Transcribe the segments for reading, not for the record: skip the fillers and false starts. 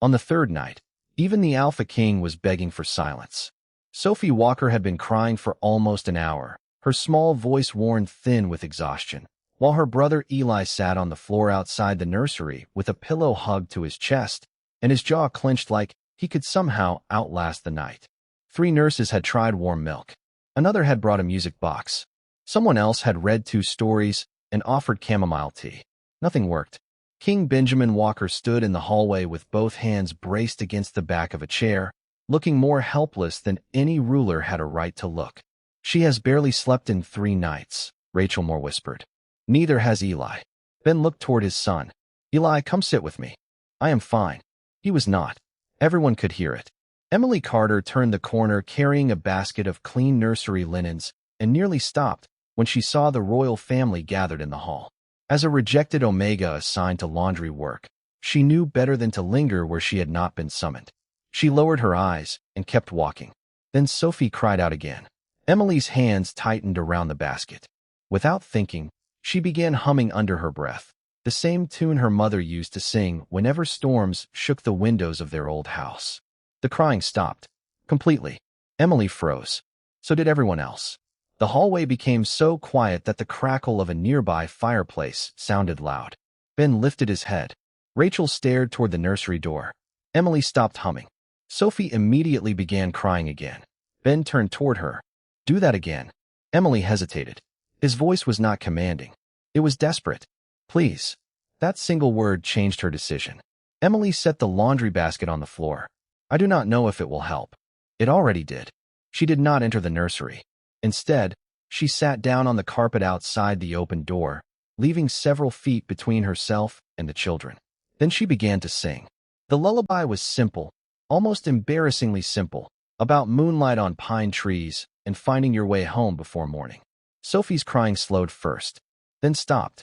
On the third night, even the Alpha King was begging for silence. Sophie Walker had been crying for almost an hour, her small voice worn thin with exhaustion, while her brother Eli sat on the floor outside the nursery with a pillow hugged to his chest and his jaw clenched like he could somehow outlast the night. 3 nurses had tried warm milk. Another had brought a music box. Someone else had read 2 stories and offered chamomile tea. Nothing worked. King Benjamin Walker stood in the hallway with both hands braced against the back of a chair, looking more helpless than any ruler had a right to look. "She has barely slept in 3 nights, Rachel Moore whispered. "Neither has Eli." Ben looked toward his son. "Eli, come sit with me." "I am fine." He was not. Everyone could hear it. Emily Carter turned the corner carrying a basket of clean nursery linens and nearly stopped when she saw the royal family gathered in the hall. As a rejected Omega assigned to laundry work, she knew better than to linger where she had not been summoned. She lowered her eyes and kept walking. Then Sophie cried out again. Emily's hands tightened around the basket. Without thinking, she began humming under her breath, the same tune her mother used to sing whenever storms shook the windows of their old house. The crying stopped. Completely. Emily froze. So did everyone else. The hallway became so quiet that the crackle of a nearby fireplace sounded loud. Ben lifted his head. Rachel stared toward the nursery door. Emily stopped humming. Sophie immediately began crying again. Ben turned toward her. "Do that again." Emily hesitated. His voice was not commanding. It was desperate. "Please." That single word changed her decision. Emily set the laundry basket on the floor. "I do not know if it will help." It already did. She did not enter the nursery. Instead, she sat down on the carpet outside the open door, leaving several feet between herself and the children. Then she began to sing. The lullaby was simple, almost embarrassingly simple, about moonlight on pine trees and finding your way home before morning. Sophie's crying slowed first, then stopped.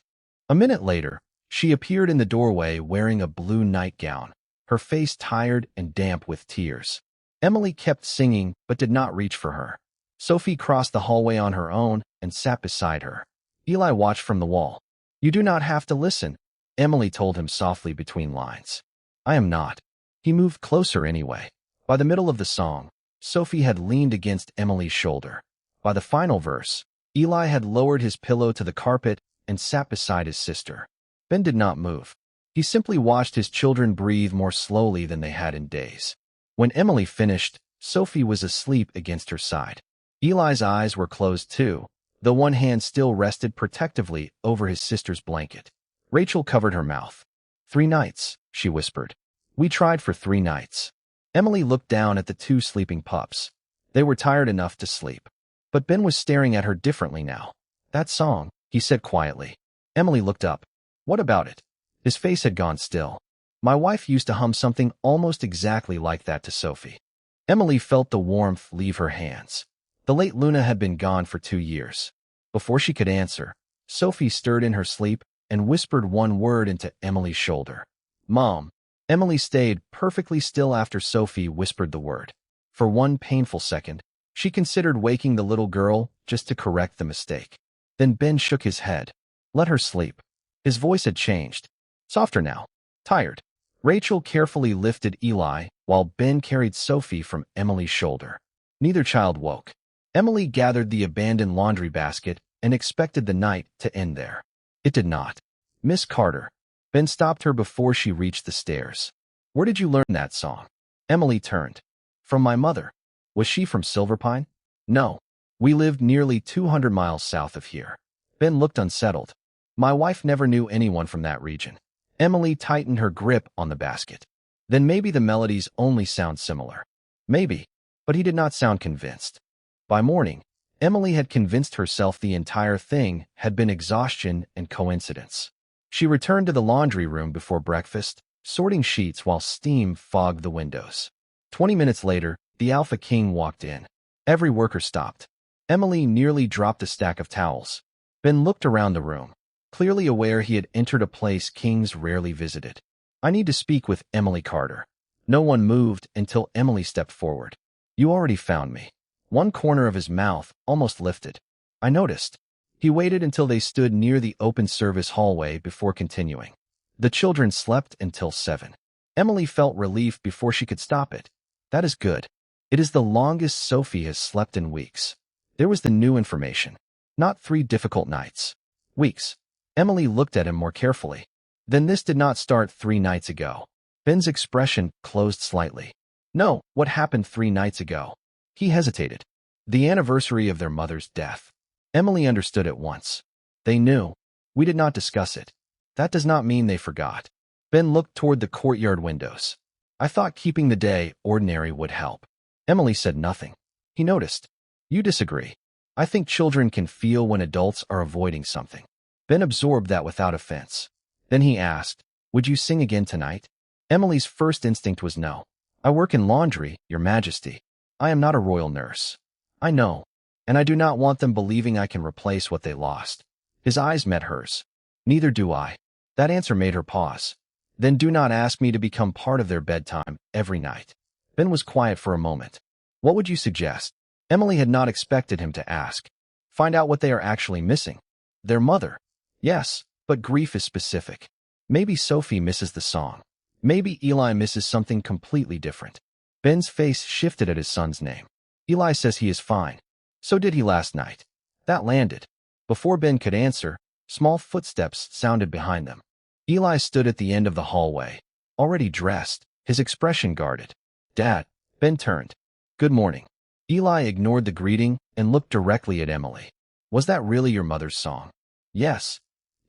A minute later, she appeared in the doorway wearing a blue nightgown, her face tired and damp with tears. Emily kept singing but did not reach for her. Sophie crossed the hallway on her own and sat beside her. Eli watched from the wall. "You do not have to listen," Emily told him softly between lines. "I am not." He moved closer anyway. By the middle of the song, Sophie had leaned against Emily's shoulder. By the final verse, Eli had lowered his pillow to the carpet and sat beside his sister. Ben did not move. He simply watched his children breathe more slowly than they had in days. When Emily finished, Sophie was asleep against her side. Eli's eyes were closed too, though one hand still rested protectively over his sister's blanket. Rachel covered her mouth. 3 nights, she whispered. "We tried for 3 nights. Emily looked down at the 2 sleeping pups. They were tired enough to sleep. But Ben was staring at her differently now. "That song," he said quietly. Emily looked up. "What about it?" His face had gone still. "My wife used to hum something almost exactly like that to Sophie." Emily felt the warmth leave her hands. The late Luna had been gone for 2 years. Before she could answer, Sophie stirred in her sleep and whispered one word into Emily's shoulder. "Mom." Emily stayed perfectly still after Sophie whispered the word. For one painful second, she considered waking the little girl just to correct the mistake. Then Ben shook his head. "Let her sleep." His voice had changed. Softer now. Tired. Rachel carefully lifted Eli while Ben carried Sophie from Emily's shoulder. Neither child woke. Emily gathered the abandoned laundry basket and expected the night to end there. It did not. "Miss Carter." Ben stopped her before she reached the stairs. "Where did you learn that song?" Emily turned. "From my mother." "Was she from Silverpine?" "No. We lived nearly 200 miles south of here." Ben looked unsettled. "My wife never knew anyone from that region." Emily tightened her grip on the basket. "Then maybe the melodies only sound similar." "Maybe." But he did not sound convinced. By morning, Emily had convinced herself the entire thing had been exhaustion and coincidence. She returned to the laundry room before breakfast, sorting sheets while steam fogged the windows. 20 minutes later, the Alpha King walked in. Every worker stopped. Emily nearly dropped a stack of towels. Ben looked around the room, clearly aware he had entered a place kings rarely visited. "I need to speak with Emily Carter." No one moved until Emily stepped forward. "You already found me." One corner of his mouth almost lifted. "I noticed." He waited until they stood near the open service hallway before continuing. "The children slept until 7. Emily felt relief before she could stop it. That is good. It is the longest Sophie has slept in weeks. There was the new information. Not 3 difficult nights. Weeks. Emily looked at him more carefully. Then this did not start 3 nights ago. Ben's expression closed slightly. No, what happened 3 nights ago? He hesitated. The anniversary of their mother's death. Emily understood at once. They knew. We did not discuss it. That does not mean they forgot. Ben looked toward the courtyard windows. I thought keeping the day ordinary would help. Emily said nothing. He noticed. You disagree. I think children can feel when adults are avoiding something. Ben absorbed that without offense. Then he asked, would you sing again tonight? Emily's first instinct was no. I work in laundry, Your Majesty. I am not a royal nurse. I know. And I do not want them believing I can replace what they lost. His eyes met hers. Neither do I. That answer made her pause. Then do not ask me to become part of their bedtime every night. Ben was quiet for a moment. What would you suggest? Emily had not expected him to ask. Find out what they are actually missing. Their mother. Yes, but grief is specific. Maybe Sophie misses the song. Maybe Eli misses something completely different. Ben's face shifted at his son's name. Eli says he is fine. So did he last night. That landed. Before Ben could answer, small footsteps sounded behind them. Eli stood at the end of the hallway, already dressed, his expression guarded. Dad. Ben turned. Good morning. Eli ignored the greeting and looked directly at Emily. Was that really your mother's song? Yes.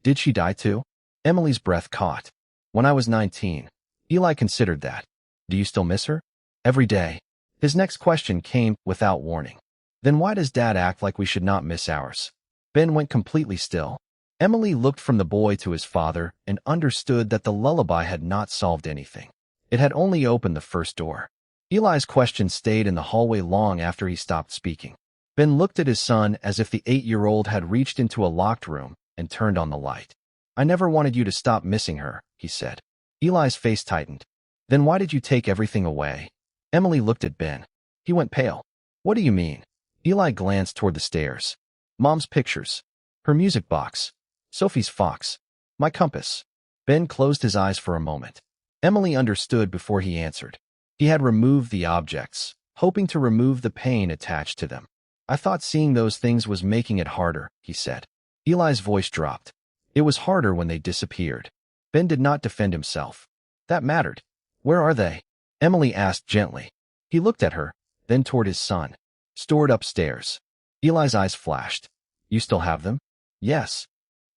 Did she die too? Emily's breath caught. When I was 19. Eli considered that. Do you still miss her? Every day. His next question came without warning. Then why does Dad act like we should not miss ours? Ben went completely still. Emily looked from the boy to his father and understood that the lullaby had not solved anything. It had only opened the first door. Eli's question stayed in the hallway long after he stopped speaking. Ben looked at his son as if the 8-year-old had reached into a locked room and turned on the light. I never wanted you to stop missing her, he said. Eli's face tightened. Then why did you take everything away? Emily looked at Ben. He went pale. What do you mean? Eli glanced toward the stairs. Mom's pictures. Her music box. Sophie's fox. My compass. Ben closed his eyes for a moment. Emily understood before he answered. He had removed the objects, hoping to remove the pain attached to them. I thought seeing those things was making it harder, he said. Eli's voice dropped. It was harder when they disappeared. Ben did not defend himself. That mattered. Where are they? Emily asked gently. He looked at her, then toward his son. Stored upstairs. Eli's eyes flashed. You still have them? Yes.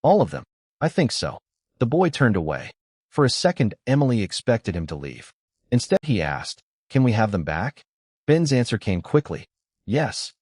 All of them. I think so. The boy turned away. For a second, Emily expected him to leave. Instead, he asked, can we have them back? Ben's answer came quickly. Yes.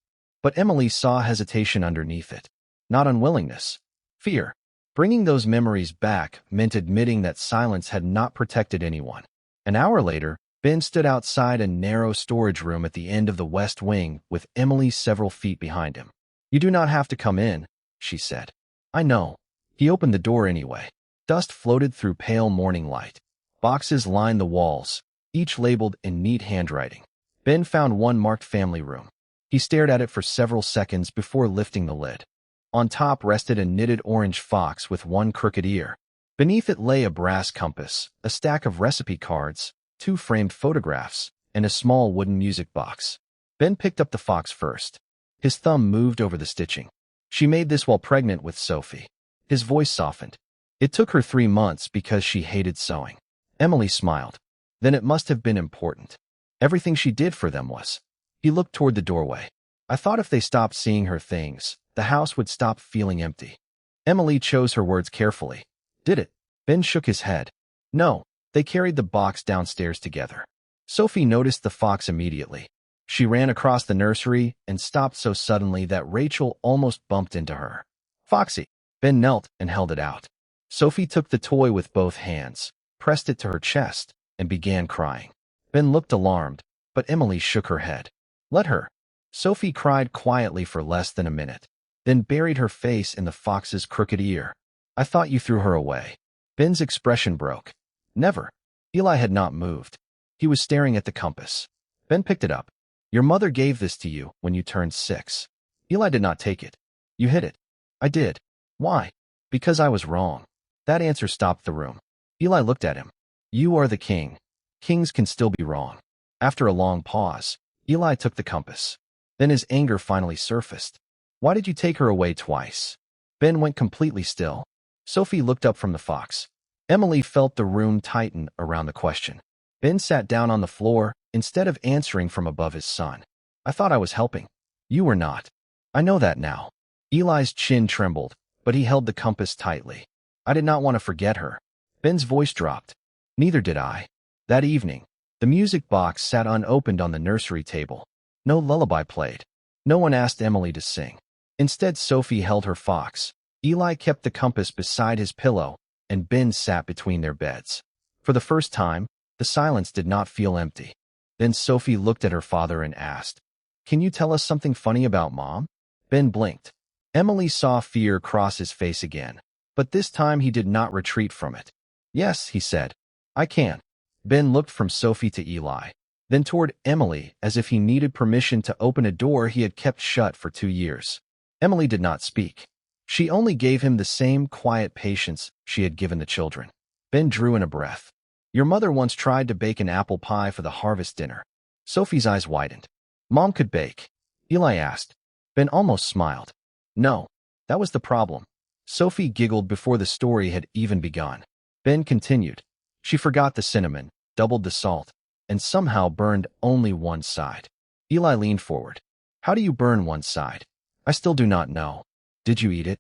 But Emily saw hesitation underneath it. Not unwillingness. Fear. Bringing those memories back meant admitting that silence had not protected anyone. An hour later, Ben stood outside a narrow storage room at the end of the west wing with Emily several feet behind him. You do not have to come in, she said. I know. He opened the door anyway. Dust floated through pale morning light. Boxes lined the walls, each labeled in neat handwriting. Ben found one marked family room. He stared at it for several seconds before lifting the lid. On top rested a knitted orange fox with one crooked ear. Beneath it lay a brass compass, a stack of recipe cards, 2 framed photographs, and a small wooden music box. Ben picked up the fox first. His thumb moved over the stitching. She made this while pregnant with Sophie. His voice softened. It took her 3 months because she hated sewing. Emily smiled. Then it must have been important. Everything she did for them was. He looked toward the doorway. I thought if they stopped seeing her things, the house would stop feeling empty. Emily chose her words carefully. Did it? Ben shook his head. No, they carried the box downstairs together. Sophie noticed the fox immediately. She ran across the nursery and stopped so suddenly that Rachel almost bumped into her. Foxy. Ben knelt and held it out. Sophie took the toy with both hands, pressed it to her chest, and began crying. Ben looked alarmed, but Emily shook her head. Let her. Sophie cried quietly for less than a minute, then buried her face in the fox's crooked ear. I thought you threw her away. Ben's expression broke. Never. Eli had not moved. He was staring at the compass. Ben picked it up. Your mother gave this to you when you turned 6. Eli did not take it. You hid it. I did. Why? Because I was wrong. That answer stopped the room. Eli looked at him. You are the king. Kings can still be wrong. After a long pause, Eli took the compass. Then his anger finally surfaced. Why did you take her away twice? Ben went completely still. Sophie looked up from the fox. Emily felt the room tighten around the question. Ben sat down on the floor instead of answering from above his son. I thought I was helping. You were not. I know that now. Eli's chin trembled, but he held the compass tightly. I did not want to forget her. Ben's voice dropped. Neither did I. That evening, the music box sat unopened on the nursery table. No lullaby played. No one asked Emily to sing. Instead, Sophie held her fox. Eli kept the compass beside his pillow, and Ben sat between their beds. For the first time, the silence did not feel empty. Then Sophie looked at her father and asked, Can you tell us something funny about Mom? Ben blinked. Emily saw fear cross his face again, but this time he did not retreat from it. Yes, he said. I can. Ben looked from Sophie to Eli, then toward Emily as if he needed permission to open a door he had kept shut for 2 years. Emily did not speak. She only gave him the same quiet patience she had given the children. Ben drew in a breath. Your mother once tried to bake an apple pie for the harvest dinner. Sophie's eyes widened. Mom could bake? Eli asked. Ben almost smiled. No, that was the problem. Sophie giggled before the story had even begun. Ben continued. She forgot the cinnamon, doubled the salt, and somehow burned only one side. Eli leaned forward. How do you burn one side? I still do not know. Did you eat it?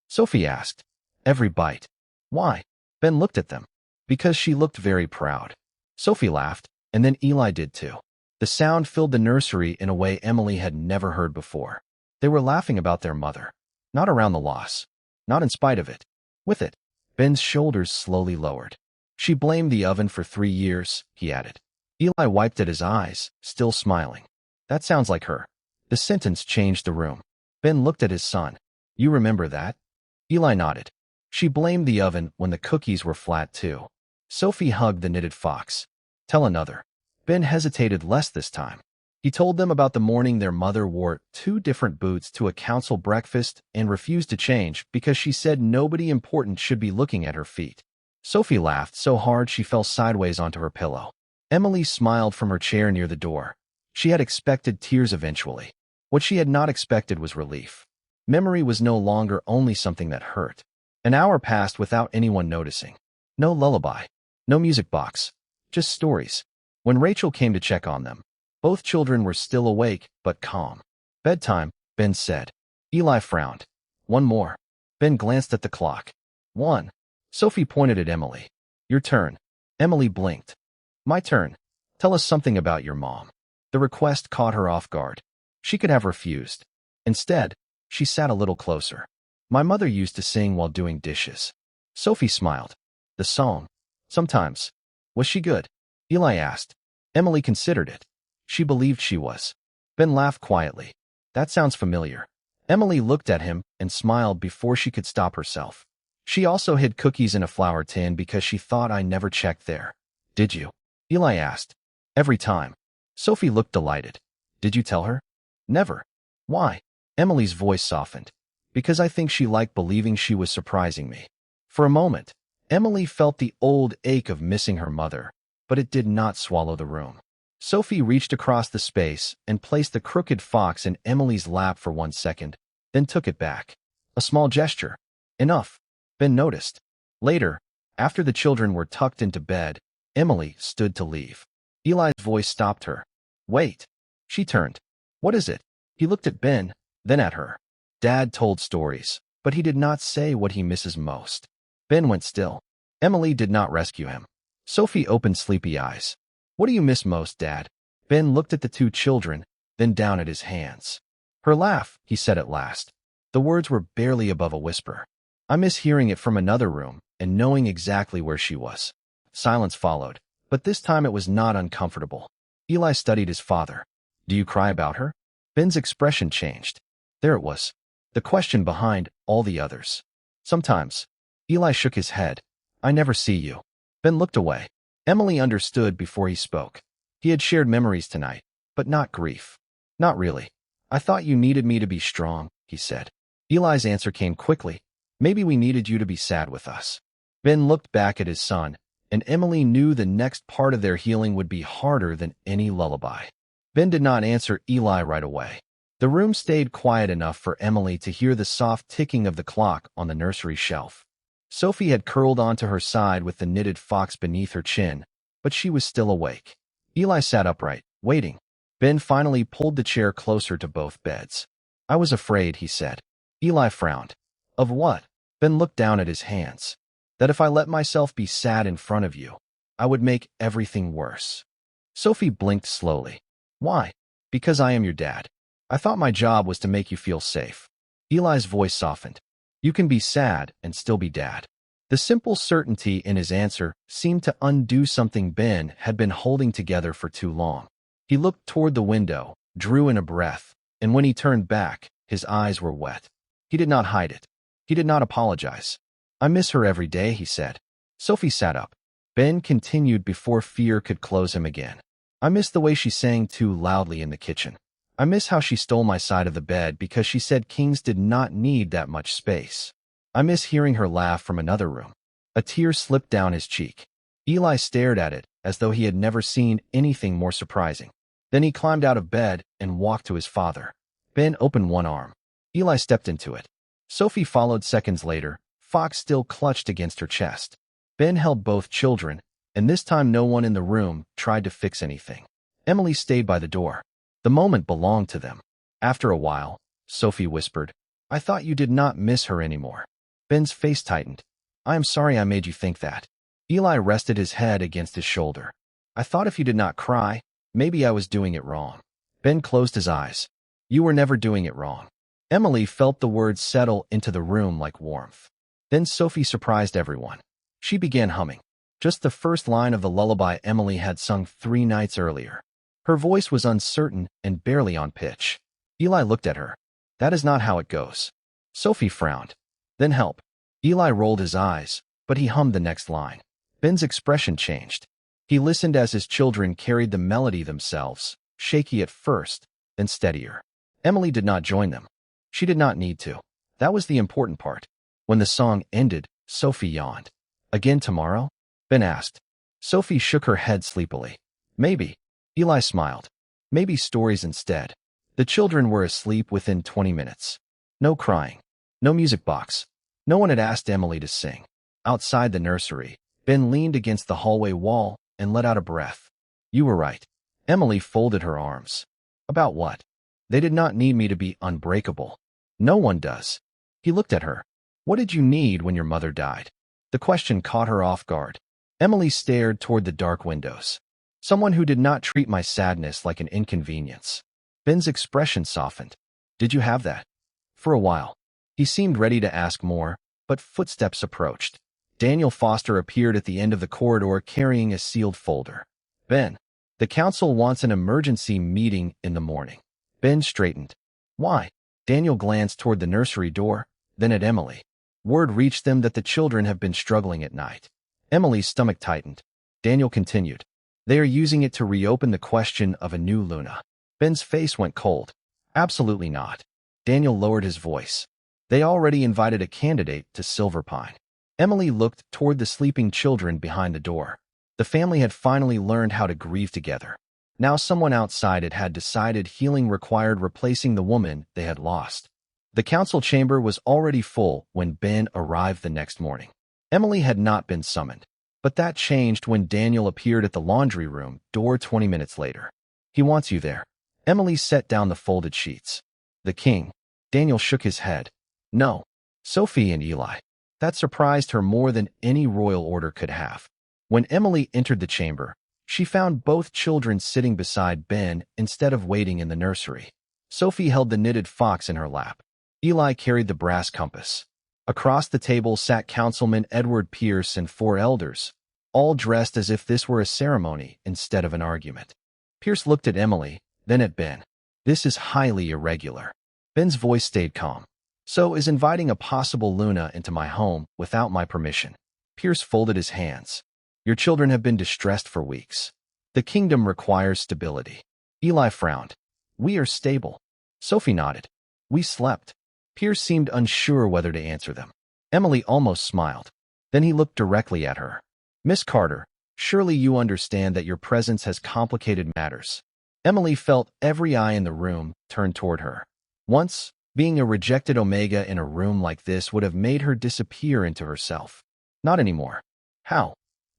Sophie asked. Every bite. Why? Ben looked at them. Because she looked very proud. Sophie laughed, and then Eli did too. The sound filled the nursery in a way Emily had never heard before. They were laughing about their mother. Not around the loss. Not in spite of it. With it. Ben's shoulders slowly lowered. She blamed the oven for 3 years, he added. Eli wiped at his eyes, still smiling. That sounds like her. The sentence changed the room. Ben looked at his son. You remember that? Eli nodded. She blamed the oven when the cookies were flat too. Sophie hugged the knitted fox. Tell another. Ben hesitated less this time. He told them about the morning their mother wore 2 different boots to a council breakfast and refused to change because she said nobody important should be looking at her feet. Sophie laughed so hard she fell sideways onto her pillow. Emily smiled from her chair near the door. She had expected tears eventually. What she had not expected was relief. Memory was no longer only something that hurt. An hour passed without anyone noticing. No lullaby. No music box. Just stories. When Rachel came to check on them, both children were still awake but calm. Bedtime, Ben said. Eli frowned. One more. Ben glanced at the clock. 1. Sophie pointed at Emily. Your turn. Emily blinked. My turn. Tell us something about your mom. The request caught her off guard. She could have refused. Instead, she sat a little closer. My mother used to sing while doing dishes. Sophie smiled. The song. Sometimes. Was she good? Eli asked. Emily considered it. She believed she was. Ben laughed quietly. That sounds familiar. Emily looked at him and smiled before she could stop herself. She also hid cookies in a flour tin because she thought I never checked there. Did you? Eli asked. Every time. Sophie looked delighted. Did you tell her? Never. Why? Emily's voice softened. Because I think she liked believing she was surprising me. For a moment, Emily felt the old ache of missing her mother, but it did not swallow the room. Sophie reached across the space and placed the crooked fox in Emily's lap for 1 second, then took it back. A small gesture. Enough. Ben noticed. Later, after the children were tucked into bed, Emily stood to leave. Eli's voice stopped her. Wait. She turned. What is it? He looked at Ben, then at her. Dad told stories, but he did not say what he misses most. Ben went still. Emily did not rescue him. Sophie opened sleepy eyes. What do you miss most, Dad? Ben looked at the 2 children, then down at his hands. Her laugh, he said at last. The words were barely above a whisper. I miss hearing it from another room and knowing exactly where she was. Silence followed, but this time it was not uncomfortable. Eli studied his father. Do you cry about her? Ben's expression changed. There it was. The question behind all the others. Sometimes. Eli shook his head. I never see you. Ben looked away. Emily understood before he spoke. He had shared memories tonight, but not grief. Not really. I thought you needed me to be strong, he said. Eli's answer came quickly. Maybe we needed you to be sad with us. Ben looked back at his son, and Emily knew the next part of their healing would be harder than any lullaby. Ben did not answer Eli right away. The room stayed quiet enough for Emily to hear the soft ticking of the clock on the nursery shelf. Sophie had curled onto her side with the knitted fox beneath her chin, but she was still awake. Eli sat upright, waiting. Ben finally pulled the chair closer to both beds. "I was afraid," he said. Eli frowned. "Of what?" Ben looked down at his hands. "That if I let myself be sad in front of you, I would make everything worse." Sophie blinked slowly. "Why?" "Because I am your dad. I thought my job was to make you feel safe." Eli's voice softened. "You can be sad and still be dad." The simple certainty in his answer seemed to undo something Ben had been holding together for too long. He looked toward the window, drew in a breath, and when he turned back, his eyes were wet. He did not hide it. He did not apologize. "I miss her every day," he said. Sophie sat up. Ben continued before fear could close him again. "I miss the way she sang too loudly in the kitchen. I miss how she stole my side of the bed because she said kings did not need that much space. I miss hearing her laugh from another room." A tear slipped down his cheek. Eli stared at it as though he had never seen anything more surprising. Then he climbed out of bed and walked to his father. Ben opened one arm. Eli stepped into it. Sophie followed seconds later, Fox still clutched against her chest. Ben held both children, and this time no one in the room tried to fix anything. Emily stayed by the door. The moment belonged to them. After a while, Sophie whispered, "I thought you did not miss her anymore." Ben's face tightened. "I am sorry I made you think that." Eli rested his head against his shoulder. "I thought if you did not cry, maybe I was doing it wrong." Ben closed his eyes. "You were never doing it wrong." Emily felt the words settle into the room like warmth. Then Sophie surprised everyone. She began humming. Just the first line of the lullaby Emily had sung 3 nights earlier. Her voice was uncertain and barely on pitch. Eli looked at her. "That is not how it goes." Sophie frowned. "Then help." Eli rolled his eyes, but he hummed the next line. Ben's expression changed. He listened as his children carried the melody themselves, shaky at first, then steadier. Emily did not join them. She did not need to. That was the important part. When the song ended, Sophie yawned. "Again tomorrow?" Ben asked. Sophie shook her head sleepily. "Maybe." Eli smiled. "Maybe stories instead." The children were asleep within 20 minutes. No crying. No music box. No one had asked Emily to sing. Outside the nursery, Ben leaned against the hallway wall and let out a breath. "You were right." Emily folded her arms. "About what?" "They did not need me to be unbreakable. No one does." He looked at her. "What did you need when your mother died?" The question caught her off guard. Emily stared toward the dark windows. "Someone who did not treat my sadness like an inconvenience." Ben's expression softened. "Did you have that?" For a while. He seemed ready to ask more, but footsteps approached. Daniel Foster appeared at the end of the corridor carrying a sealed folder. "Ben, the council wants an emergency meeting in the morning." Ben straightened. "Why?" Daniel glanced toward the nursery door, then at Emily. "Word reached them that the children have been struggling at night." Emily's stomach tightened. Daniel continued. "They are using it to reopen the question of a new Luna." Ben's face went cold. "Absolutely not." Daniel lowered his voice. "They already invited a candidate to Silverpine." Emily looked toward the sleeping children behind the door. The family had finally learned how to grieve together. Now someone outside it had decided healing required replacing the woman they had lost. The council chamber was already full when Ben arrived the next morning. Emily had not been summoned, but that changed when Daniel appeared at the laundry room door 20 minutes later. "He wants you there." Emily set down the folded sheets. "The king." Daniel shook his head. "No." Sophie and Eli. That surprised her more than any royal order could have. When Emily entered the chamber, she found both children sitting beside Ben instead of waiting in the nursery. Sophie held the knitted fox in her lap. Eli carried the brass compass. Across the table sat Councilman Edward Pierce and 4 elders, all dressed as if this were a ceremony instead of an argument. Pierce looked at Emily, then at Ben. "This is highly irregular." Ben's voice stayed calm. "So is inviting a possible Luna into my home without my permission." Pierce folded his hands. "Your children have been distressed for weeks. The kingdom requires stability." Eli frowned. "We are stable." Sophie nodded. "We slept." Pierce seemed unsure whether to answer them. Emily almost smiled. Then he looked directly at her. Miss Carter, surely you understand that your presence has complicated matters. Emily felt every eye in the room turned toward her. Once, being a rejected Omega in a room like this would have made her disappear into herself. Not anymore. How?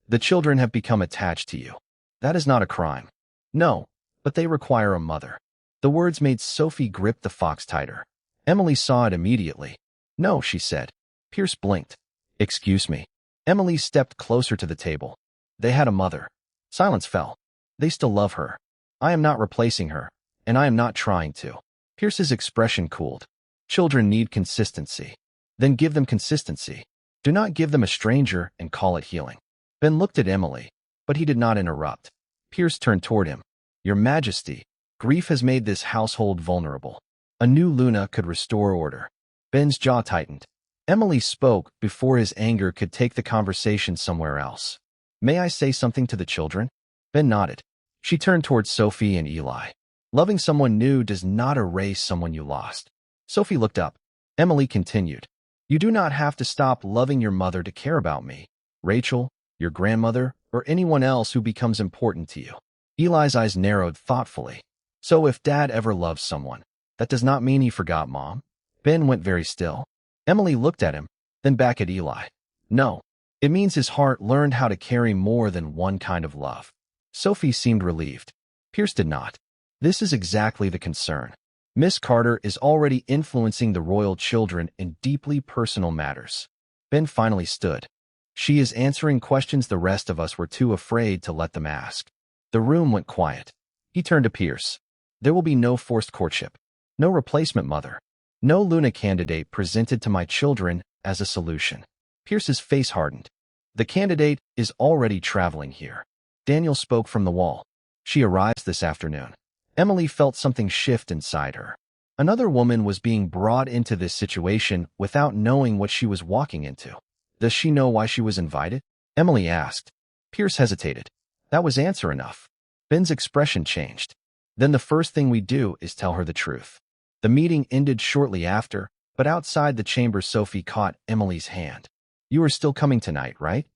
The children have become attached to you. That is not a crime. No, but they require a mother. The words made Sophie grip the fox tighter. Emily saw it immediately. No, she said. Pierce blinked. Excuse me. Emily stepped closer to the table. They had a mother. Silence fell. They still love her. I am not replacing her, and I am not trying to. Pierce's expression cooled. Children need consistency. Then give them consistency. Do not give them a stranger and call it healing. Ben looked at Emily, but he did not interrupt. Pierce turned toward him. Your Majesty, grief has made this household vulnerable. A new Luna could restore order. Ben's jaw tightened. Emily spoke before his anger could take the conversation somewhere else. May I say something to the children? Ben nodded. She turned toward Sophie and Eli. Loving someone new does not erase someone you lost. Sophie looked up. Emily continued. You do not have to stop loving your mother to care about me, Rachel, your grandmother, or anyone else who becomes important to you. Eli's eyes narrowed thoughtfully. So if Dad ever loves someone, that does not mean he forgot Mom? Ben went very still. Emily looked at him, then back at Eli. No, it means his heart learned how to carry more than one kind of love. Sophie seemed relieved. Pierce did not. This is exactly the concern. Miss Carter is already influencing the royal children in deeply personal matters. Ben finally stood. She is answering questions the rest of us were too afraid to let them ask. The room went quiet. He turned to Pierce. There will be no forced courtship. No replacement mother. No Luna candidate presented to my children as a solution. Pierce's face hardened. The candidate is already traveling here. Daniel spoke from the wall. She arrives this afternoon. Emily felt something shift inside her. Another woman was being brought into this situation without knowing what she was walking into. Does she know why she was invited? Emily asked. Pierce hesitated. That was answer enough. Ben's expression changed. Then the first thing we do is tell her the truth. The meeting ended shortly after, but outside the chamber Sophie caught Emily's hand. You are still coming tonight, right?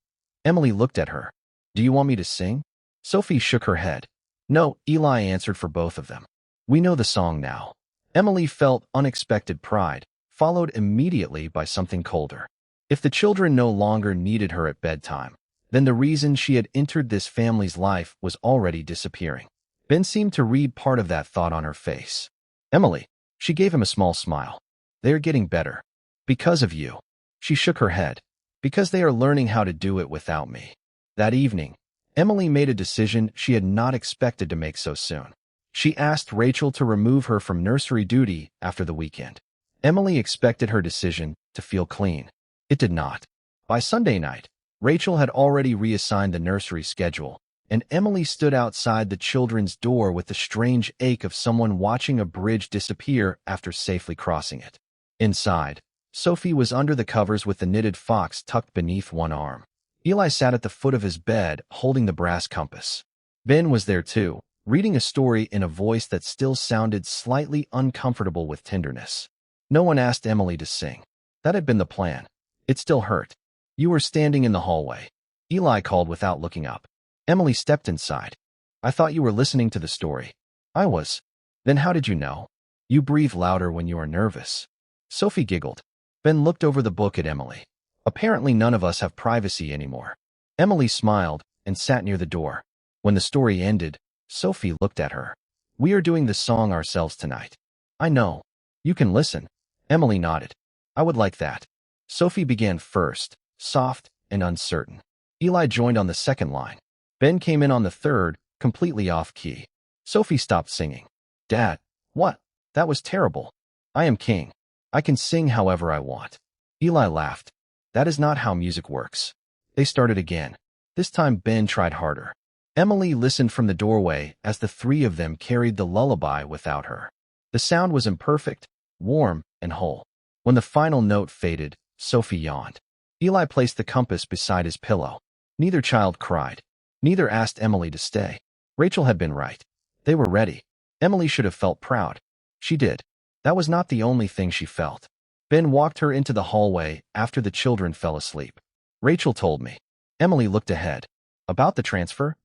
Emily looked at her. Do you want me to sing? Sophie shook her head. No, Eli answered for both of them. We know the song now. Emily felt unexpected pride, followed immediately by something colder. If the children no longer needed her at bedtime, then the reason she had entered this family's life was already disappearing. Ben seemed to read part of that thought on her face. Emily, she gave him a small smile. They are getting better. Because of you. She shook her head. Because they are learning how to do it without me. That evening, Emily made a decision she had not expected to make so soon. She asked Rachel to remove her from nursery duty after the weekend. Emily expected her decision to feel clean. It did not. By Sunday night, Rachel had already reassigned the nursery schedule, and Emily stood outside the children's door with the strange ache of someone watching a bridge disappear after safely crossing it. Inside, Sophie was under the covers with the knitted fox tucked beneath one arm. Eli sat at the foot of his bed, holding the brass compass. Ben was there too, reading a story in a voice that still sounded slightly uncomfortable with tenderness. No one asked Emily to sing. That had been the plan. It still hurt. You were standing in the hallway. Eli called without looking up. Emily stepped inside. I thought you were listening to the story. I was. Then how did you know? You breathe louder when you are nervous. Sophie giggled. Ben looked over the book at Emily. Apparently none of us have privacy anymore. Emily smiled and sat near the door. When the story ended, Sophie looked at her. We are doing the song ourselves tonight. I know. You can listen. Emily nodded. I would like that. Sophie began first, soft and uncertain. Eli joined on the second line. Ben came in on the third, completely off key. Sophie stopped singing. Dad, what? That was terrible. I am king. I can sing however I want. Eli laughed. That is not how music works. They started again. This time Ben tried harder. Emily listened from the doorway as the three of them carried the lullaby without her. The sound was imperfect, warm, and whole. When the final note faded, Sophie yawned. Eli placed the compass beside his pillow. Neither child cried. Neither asked Emily to stay. Rachel had been right. They were ready. Emily should have felt proud. She did. That was not the only thing she felt. Ben walked her into the hallway after the children fell asleep. Rachel told me. Emily looked ahead. About the transfer?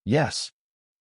Yes.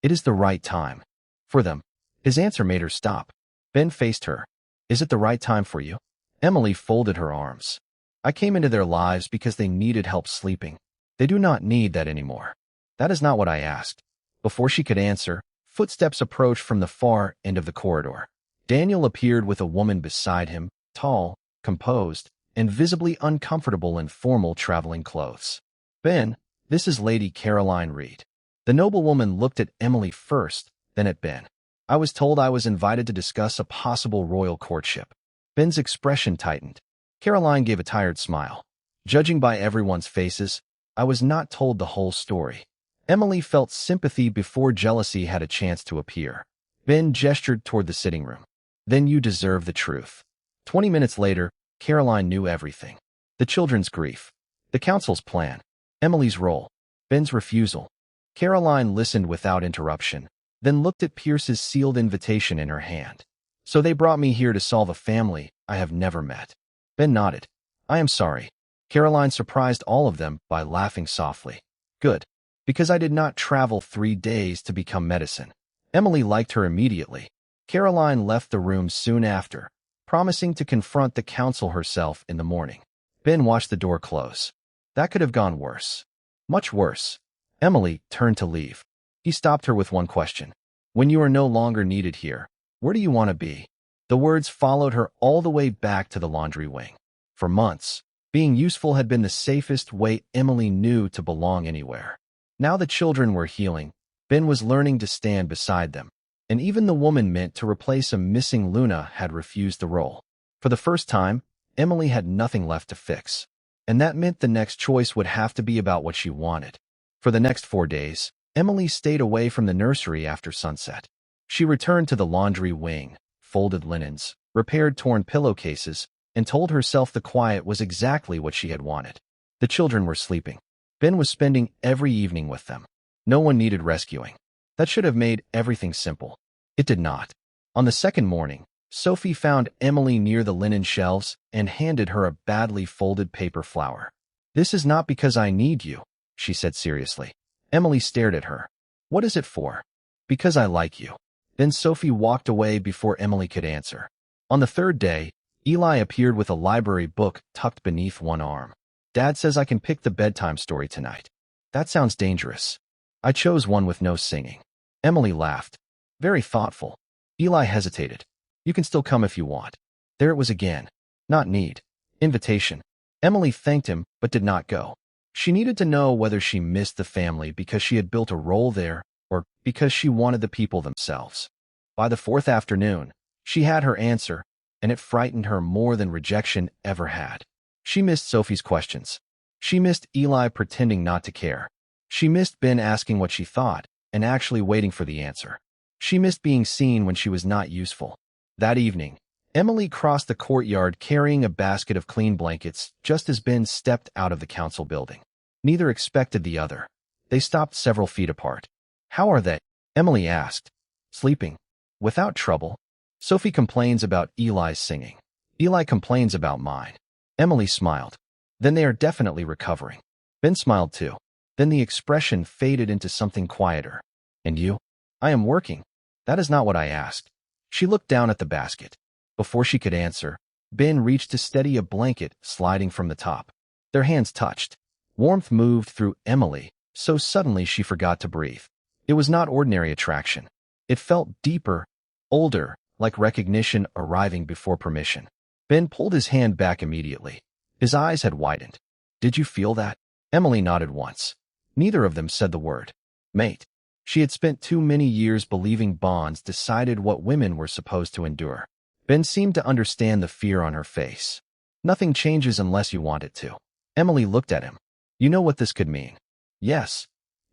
It is the right time. For them. His answer made her stop. Ben faced her. Is it the right time for you? Emily folded her arms. I came into their lives because they needed help sleeping. They do not need that anymore. That is not what I asked. Before she could answer, footsteps approached from the far end of the corridor. Daniel appeared with a woman beside him, tall, composed, and visibly uncomfortable in formal traveling clothes. Ben, this is Lady Caroline Reed. The noblewoman looked at Emily first, then at Ben. I was told I was invited to discuss a possible royal courtship. Ben's expression tightened. Caroline gave a tired smile. Judging by everyone's faces, I was not told the whole story. Emily felt sympathy before jealousy had a chance to appear. Ben gestured toward the sitting room. Then you deserve the truth. 20 minutes later, Caroline knew everything. The children's grief. The council's plan. Emily's role. Ben's refusal. Caroline listened without interruption, then looked at Pierce's sealed invitation in her hand. So they brought me here to solve a family I have never met. Ben nodded. I am sorry. Caroline surprised all of them by laughing softly. Good. Because I did not travel 3 days to become medicine. Emily liked her immediately. Caroline left the room soon after, promising to confront the council herself in the morning. Ben watched the door close. That could have gone worse. Much worse. Emily turned to leave. He stopped her with one question. When you are no longer needed here, where do you want to be? The words followed her all the way back to the laundry wing. For months, being useful had been the safest way Emily knew to belong anywhere. Now the children were healing. Ben was learning to stand beside them. And even the woman meant to replace a missing Luna had refused the role. For the first time, Emily had nothing left to fix. And that meant the next choice would have to be about what she wanted. For the next 4 days, Emily stayed away from the nursery after sunset. She returned to the laundry wing, folded linens, repaired torn pillowcases, and told herself the quiet was exactly what she had wanted. The children were sleeping. Ben was spending every evening with them. No one needed rescuing. That should have made everything simple. It did not. On the second morning, Sophie found Emily near the linen shelves and handed her a badly folded paper flower. This is not because I need you, she said seriously. Emily stared at her. What is it for? Because I like you. Then Sophie walked away before Emily could answer. On the third day, Eli appeared with a library book tucked beneath one arm. Dad says I can pick the bedtime story tonight. That sounds dangerous. I chose one with no singing. Emily laughed. Very thoughtful. Eli hesitated. You can still come if you want. There it was again. Not need. Invitation. Emily thanked him, but did not go. She needed to know whether she missed the family because she had built a role there, or because she wanted the people themselves. By the fourth afternoon, she had her answer, and it frightened her more than rejection ever had. She missed Sophie's questions. She missed Eli pretending not to care. She missed Ben asking what she thought, and actually waiting for the answer. She missed being seen when she was not useful. That evening, Emily crossed the courtyard carrying a basket of clean blankets just as Ben stepped out of the council building. Neither expected the other. They stopped several feet apart. How are they? Emily asked. Sleeping. Without trouble. Sophie complains about Eli's singing. Eli complains about mine. Emily smiled. Then they are definitely recovering. Ben smiled too. Then the expression faded into something quieter. And you? I am working. That is not what I asked. She looked down at the basket. Before she could answer, Ben reached to steady a blanket sliding from the top. Their hands touched. Warmth moved through Emily, so suddenly she forgot to breathe. It was not ordinary attraction. It felt deeper, older, like recognition arriving before permission. Ben pulled his hand back immediately. His eyes had widened. Did you feel that? Emily nodded once. Neither of them said the word. Mate. She had spent too many years believing bonds decided what women were supposed to endure. Ben seemed to understand the fear on her face. Nothing changes unless you want it to. Emily looked at him. You know what this could mean. Yes.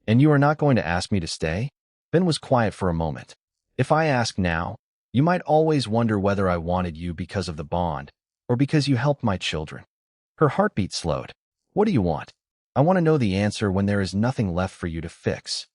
And you are not going to ask me to stay? Ben was quiet for a moment. If I ask now, you might always wonder whether I wanted you because of the bond, or because you helped my children. Her heartbeat slowed. What do you want? I want to know the answer when there is nothing left for you to fix.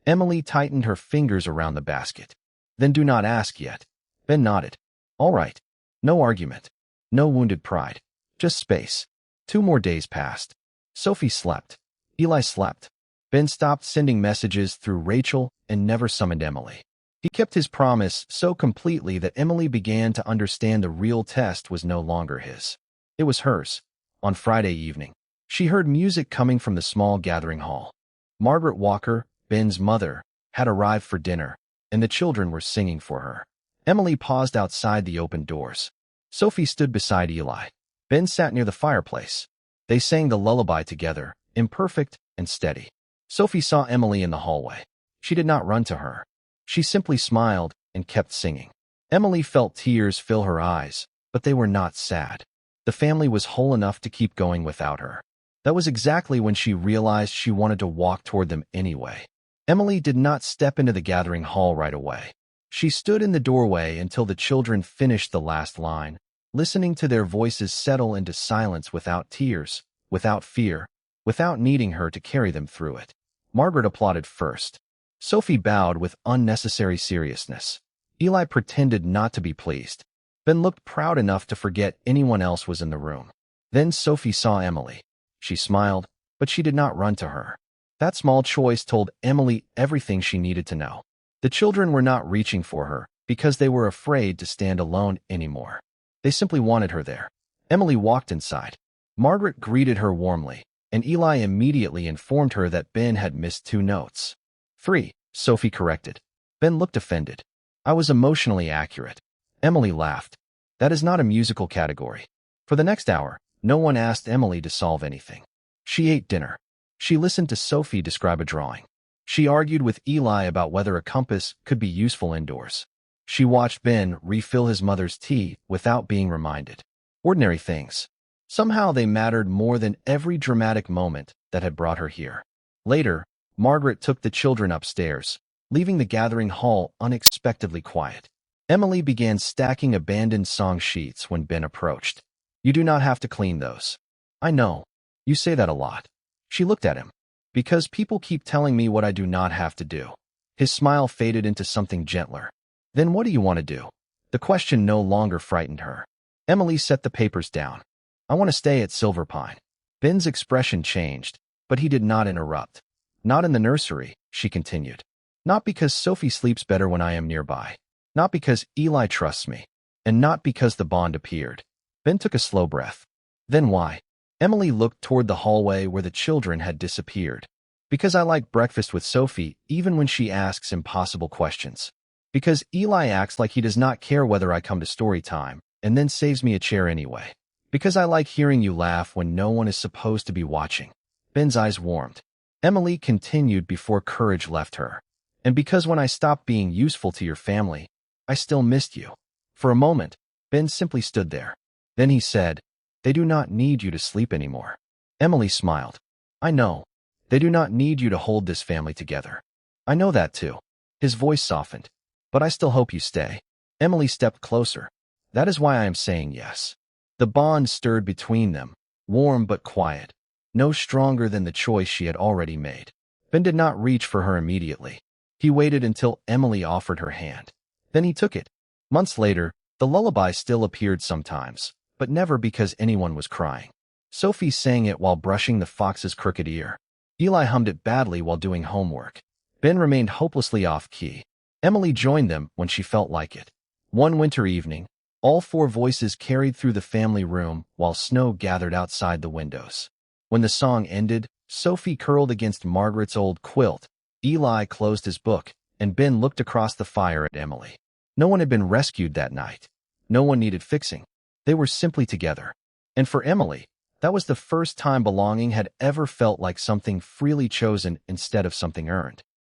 Emily tightened her fingers around the basket. Then do not ask yet. Ben nodded. All right. No argument. No wounded pride. Just space. 2 more days passed. Sophie slept. Eli slept. Ben stopped sending messages through Rachel and never summoned Emily. He kept his promise so completely that Emily began to understand the real test was no longer his. It was hers. On Friday evening, she heard music coming from the small gathering hall. Margaret Walker, Ben's mother, had arrived for dinner, and the children were singing for her. Emily paused outside the open doors. Sophie stood beside Eli. Ben sat near the fireplace. They sang the lullaby together, imperfect and steady. Sophie saw Emily in the hallway. She did not run to her. She simply smiled and kept singing. Emily felt tears fill her eyes, but they were not sad. The family was whole enough to keep going without her. That was exactly when she realized she wanted to walk toward them anyway. Emily did not step into the gathering hall right away. She stood in the doorway until the children finished the last line, listening to their voices settle into silence without tears, without fear, without needing her to carry them through it. Margaret applauded first. Sophie bowed with unnecessary seriousness. Eli pretended not to be pleased. Ben looked proud enough to forget anyone else was in the room. Then Sophie saw Emily. She smiled, but she did not run to her. That small choice told Emily everything she needed to know. The children were not reaching for her because they were afraid to stand alone anymore. They simply wanted her there. Emily walked inside. Margaret greeted her warmly, and Eli immediately informed her that Ben had missed 2 notes. 3, Sophie corrected. Ben looked offended. I was emotionally accurate. Emily laughed. That is not a musical category. For the next hour, no one asked Emily to solve anything. She ate dinner. She listened to Sophie describe a drawing. She argued with Eli about whether a compass could be useful indoors. She watched Ben refill his mother's tea without being reminded. Ordinary things. Somehow they mattered more than every dramatic moment that had brought her here. Later, Margaret took the children upstairs, leaving the gathering hall unexpectedly quiet. Emily began stacking abandoned song sheets when Ben approached. You do not have to clean those. I know. You say that a lot. She looked at him. Because people keep telling me what I do not have to do. His smile faded into something gentler. Then what do you want to do? The question no longer frightened her. Emily set the papers down. I want to stay at Silverpine. Ben's expression changed, but he did not interrupt. Not in the nursery, she continued. Not because Sophie sleeps better when I am nearby. Not because Eli trusts me. And not because the bond appeared. Ben took a slow breath. Then why? Emily looked toward the hallway where the children had disappeared. Because I like breakfast with Sophie even when she asks impossible questions. Because Eli acts like he does not care whether I come to story time, and then saves me a chair anyway. Because I like hearing you laugh when no one is supposed to be watching. Ben's eyes warmed. Emily continued before courage left her. And because when I stopped being useful to your family, I still missed you. For a moment, Ben simply stood there. Then he said, they do not need you to sleep anymore. Emily smiled. I know. They do not need you to hold this family together. I know that too. His voice softened. But I still hope you stay. Emily stepped closer. That is why I am saying yes. The bond stirred between them, warm but quiet, no stronger than the choice she had already made. Ben did not reach for her immediately. He waited until Emily offered her hand. Then he took it. Months later, the lullaby still appeared sometimes, but never because anyone was crying. Sophie sang it while brushing the fox's crooked ear. Eli hummed it badly while doing homework. Ben remained hopelessly off-key. Emily joined them when she felt like it. One winter evening, all 4 voices carried through the family room while snow gathered outside the windows. When the song ended, Sophie curled against Margaret's old quilt. Eli closed his book, and Ben looked across the fire at Emily. No one had been rescued that night. No one needed fixing. They were simply together. And for Emily, that was the first time belonging had ever felt like something freely chosen instead of something earned.